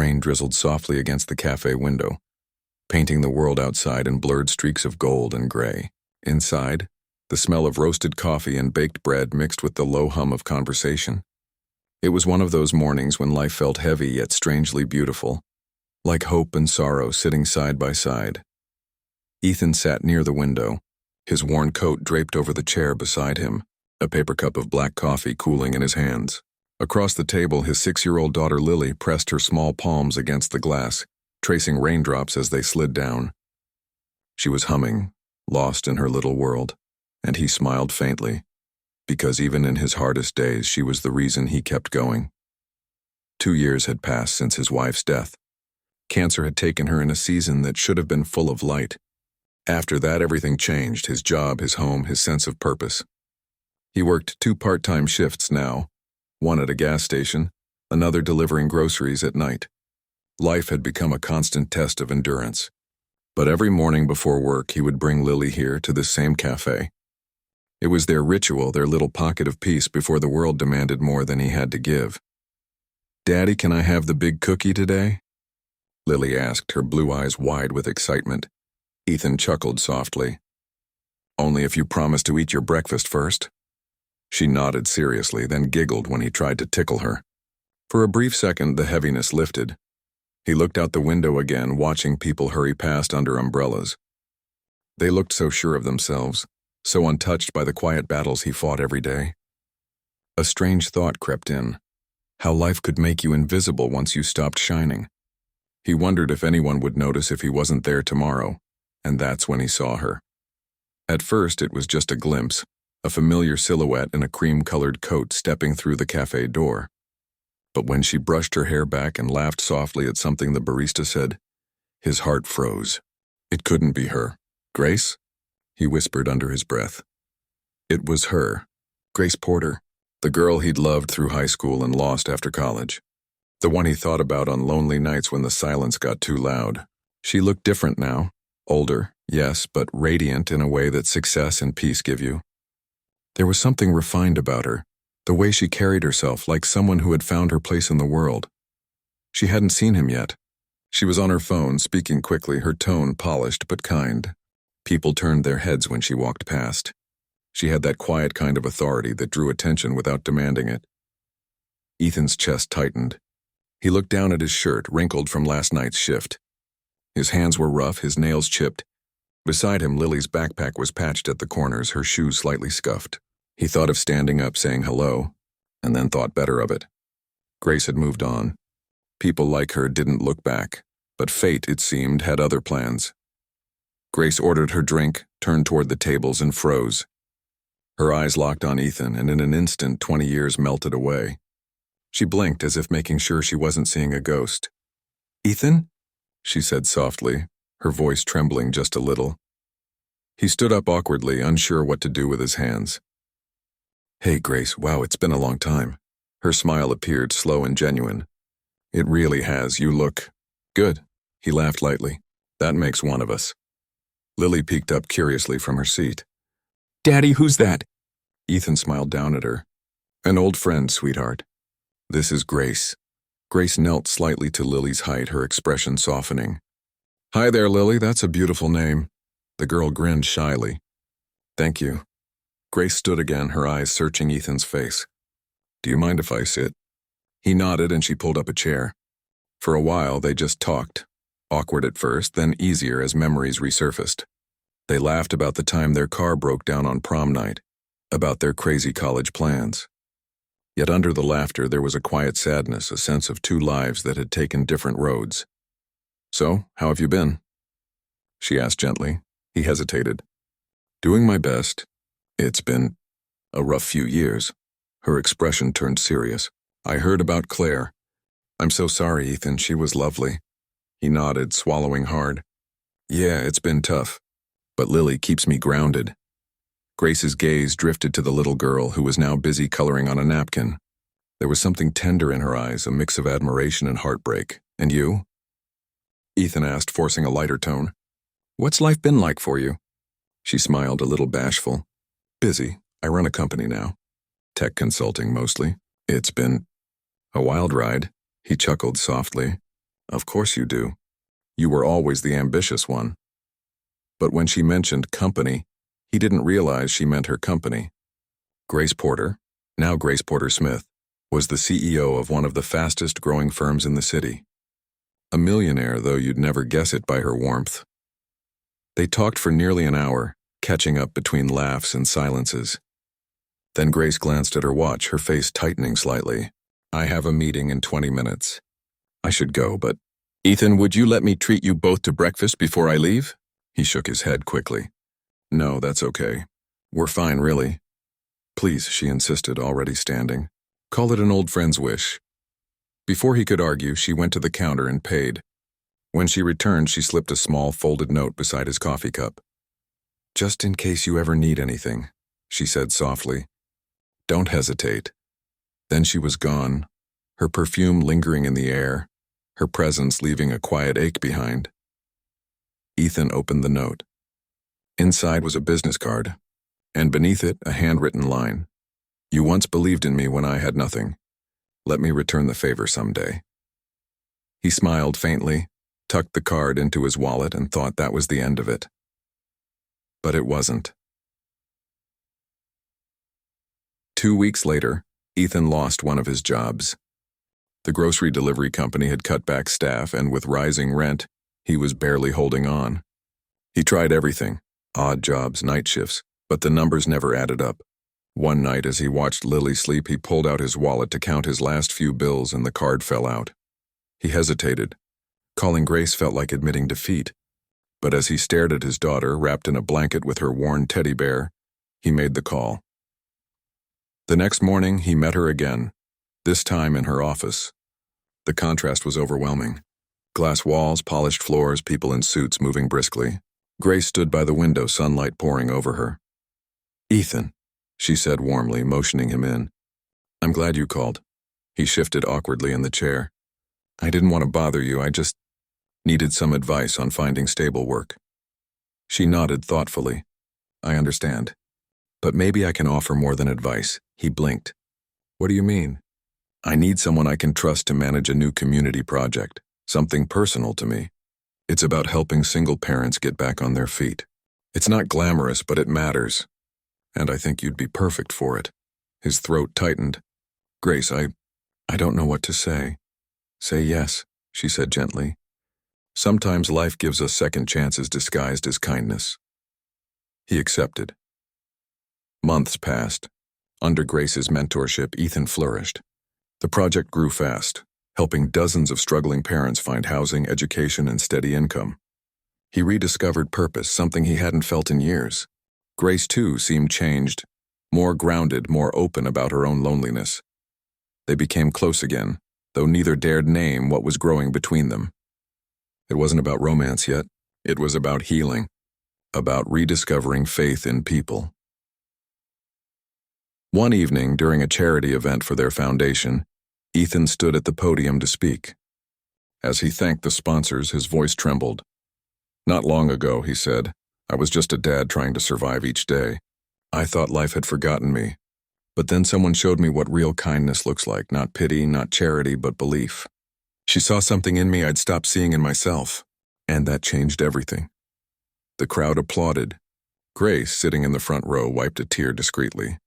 Rain drizzled softly against the cafe window, painting the world outside in blurred streaks of gold and gray. Inside, the smell of roasted coffee and baked bread mixed with the low hum of conversation. It was one of those mornings when life felt heavy yet strangely beautiful, like hope and sorrow sitting side by side. Ethan sat near the window, his worn coat draped over the chair beside him, a paper cup of black coffee cooling in his hands. Across the table, his 6-year-old daughter Lily pressed her small palms against the glass, tracing raindrops as they slid down. She was humming, lost in her little world, and he smiled faintly, because even in his hardest days she was the reason he kept going. 2 years had passed since his wife's death. Cancer had taken her in a season that should have been full of light. After that, everything changed: his job, his home, his sense of purpose. He worked 2 part-time shifts now, one at a gas station, another delivering groceries at night. Life had become a constant test of endurance. But every morning before work, he would bring Lily here to this same cafe. It was their ritual, their little pocket of peace before the world demanded more than he had to give. "Daddy, can I have the big cookie today?" Lily asked, her blue eyes wide with excitement. Ethan chuckled softly. "Only if you promise to eat your breakfast first." She nodded seriously, then giggled when he tried to tickle her. For a brief second, the heaviness lifted. He looked out the window again, watching people hurry past under umbrellas. They looked so sure of themselves, so untouched by the quiet battles he fought every day. A strange thought crept in: how life could make you invisible once you stopped shining. He wondered if anyone would notice if he wasn't there tomorrow, and that's when he saw her. At first, it was just a glimpse, a familiar silhouette in a cream-colored coat stepping through the cafe door. But when she brushed her hair back and laughed softly at something the barista said, his heart froze. It couldn't be her. "Grace?" he whispered under his breath. It was her, Grace Porter, the girl he'd loved through high school and lost after college. The one he thought about on lonely nights when the silence got too loud. She looked different now, older, yes, but radiant in a way that success and peace give you. There was something refined about her, the way she carried herself, like someone who had found her place in the world. She hadn't seen him yet. She was on her phone, speaking quickly, her tone polished but kind. People turned their heads when she walked past. She had that quiet kind of authority that drew attention without demanding it. Ethan's chest tightened. He looked down at his shirt, wrinkled from last night's shift. His hands were rough, his nails chipped. Beside him, Lily's backpack was patched at the corners, her shoes slightly scuffed. He thought of standing up, saying hello, and then thought better of it. Grace had moved on. People like her didn't look back, but fate, it seemed, had other plans. Grace ordered her drink, turned toward the tables, and froze. Her eyes locked on Ethan, and in an instant, 20 years melted away. She blinked as if making sure she wasn't seeing a ghost. "Ethan?" she said softly, her voice trembling just a little. He stood up awkwardly, unsure what to do with his hands. "Hey, Grace, wow, it's been a long time." Her smile appeared slow and genuine. "It really has. You look good." He laughed lightly. "That makes one of us." Lily peeked up curiously from her seat. "Daddy, who's that?" Ethan smiled down at her. "An old friend, sweetheart. This is Grace." Grace knelt slightly to Lily's height, her expression softening. "Hi there, Lily, that's a beautiful name." The girl grinned shyly. "Thank you." Grace stood again, her eyes searching Ethan's face. "Do you mind if I sit?" He nodded and she pulled up a chair. For a while, they just talked. Awkward at first, then easier as memories resurfaced. They laughed about the time their car broke down on prom night, about their crazy college plans. Yet under the laughter, there was a quiet sadness, a sense of 2 lives that had taken different roads. "So, how have you been?" she asked gently. He hesitated. "Doing my best. It's been a rough few years." Her expression turned serious. "I heard about Claire." "I'm so sorry, Ethan. She was lovely." He nodded, swallowing hard. "Yeah, it's been tough. But Lily keeps me grounded." Grace's gaze drifted to the little girl, who was now busy coloring on a napkin. There was something tender in her eyes, a mix of admiration and heartbreak. "And you?" Ethan asked, forcing a lighter tone. "What's life been like for you?" She smiled, a little bashful. "Busy. I run a company now. Tech consulting, mostly. It's been a wild ride." He chuckled softly. Of course you do. You were always the ambitious one. But when she mentioned company, he didn't realize she meant her company. Grace Porter, now Grace Porter Smith, was the CEO of one of the fastest growing firms in the city. A millionaire, though you'd never guess it by her warmth. They talked for nearly an hour, catching up between laughs and silences. Then Grace glanced at her watch, her face tightening slightly. I have a meeting in 20 minutes. I should go, but... Ethan, would you let me treat you both to breakfast before I leave? He shook his head quickly. No, that's okay. We're fine, really. Please, she insisted, already standing. Call it an old friend's wish. Before he could argue, she went to the counter and paid. When she returned, she slipped a small folded note beside his coffee cup. Just in case you ever need anything, she said softly. Don't hesitate. Then she was gone, her perfume lingering in the air, her presence leaving a quiet ache behind. Ethan opened the note. Inside was a business card, and beneath it a handwritten line. You once believed in me when I had nothing. Let me return the favor someday. He smiled faintly, tucked the card into his wallet, and thought that was the end of it. But it wasn't. 2 weeks later, Ethan lost one of his jobs. The grocery delivery company had cut back staff, and with rising rent, he was barely holding on. He tried everything, odd jobs, night shifts, but the numbers never added up. One night, as he watched Lily sleep, he pulled out his wallet to count his last few bills, and the card fell out. He hesitated. Calling Grace felt like admitting defeat. But as he stared at his daughter, wrapped in a blanket with her worn teddy bear, he made the call. The next morning, he met her again, this time in her office. The contrast was overwhelming. Glass walls, polished floors, people in suits moving briskly. Grace stood by the window, sunlight pouring over her. Ethan, she said warmly, motioning him in. I'm glad you called. He shifted awkwardly in the chair. I didn't want to bother you, I just needed some advice on finding stable work. She nodded thoughtfully. I understand. But maybe I can offer more than advice. He blinked. What do you mean? I need someone I can trust to manage a new community project, something personal to me. It's about helping single parents get back on their feet. It's not glamorous, but it matters. And I think you'd be perfect for it. His throat tightened. Grace, I don't know what to say. Say yes, she said gently. Sometimes life gives us second chances disguised as kindness. He accepted. Months passed. Under Grace's mentorship, Ethan flourished. The project grew fast, helping dozens of struggling parents find housing, education, and steady income. He rediscovered purpose, something he hadn't felt in years. Grace, too, seemed changed, more grounded, more open about her own loneliness. They became close again, though neither dared name what was growing between them. It wasn't about romance yet. It was about healing, about rediscovering faith in people. One evening, during a charity event for their foundation, Ethan stood at the podium to speak. As he thanked the sponsors, his voice trembled. Not long ago, he said, I was just a dad trying to survive each day. I thought life had forgotten me. But then someone showed me what real kindness looks like, not pity, not charity, but belief. She saw something in me I'd stopped seeing in myself, and that changed everything. The crowd applauded. Grace, sitting in the front row, wiped a tear discreetly.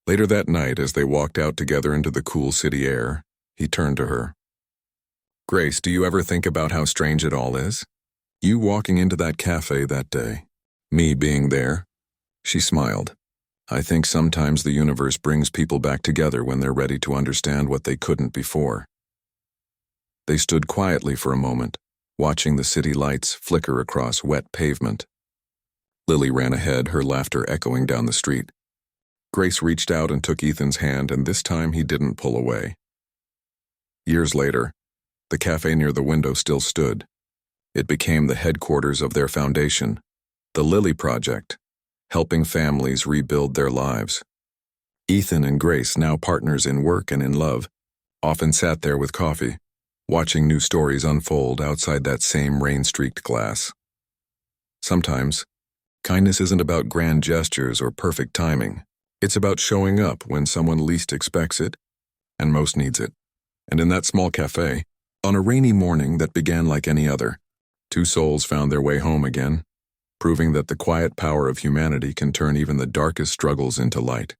Later that night, as they walked out together into the cool city air, he turned to her. Grace, do you ever think about how strange it all is? You walking into that cafe that day, me being there. She smiled. I think sometimes the universe brings people back together when they're ready to understand what they couldn't before. They stood quietly for a moment, watching the city lights flicker across wet pavement. Lily ran ahead, her laughter echoing down the street. Grace reached out and took Ethan's hand, and this time he didn't pull away. Years later, the cafe near the window still stood. It became the headquarters of their foundation, the Lily Project, helping families rebuild their lives. Ethan and Grace, now partners in work and in love, often sat there with coffee, watching new stories unfold outside that same rain-streaked glass. Sometimes, kindness isn't about grand gestures or perfect timing. It's about showing up when someone least expects it and most needs it. And in that small cafe, On a rainy morning that began like any other, two souls found their way home again, proving that the quiet power of humanity can turn even the darkest struggles into light.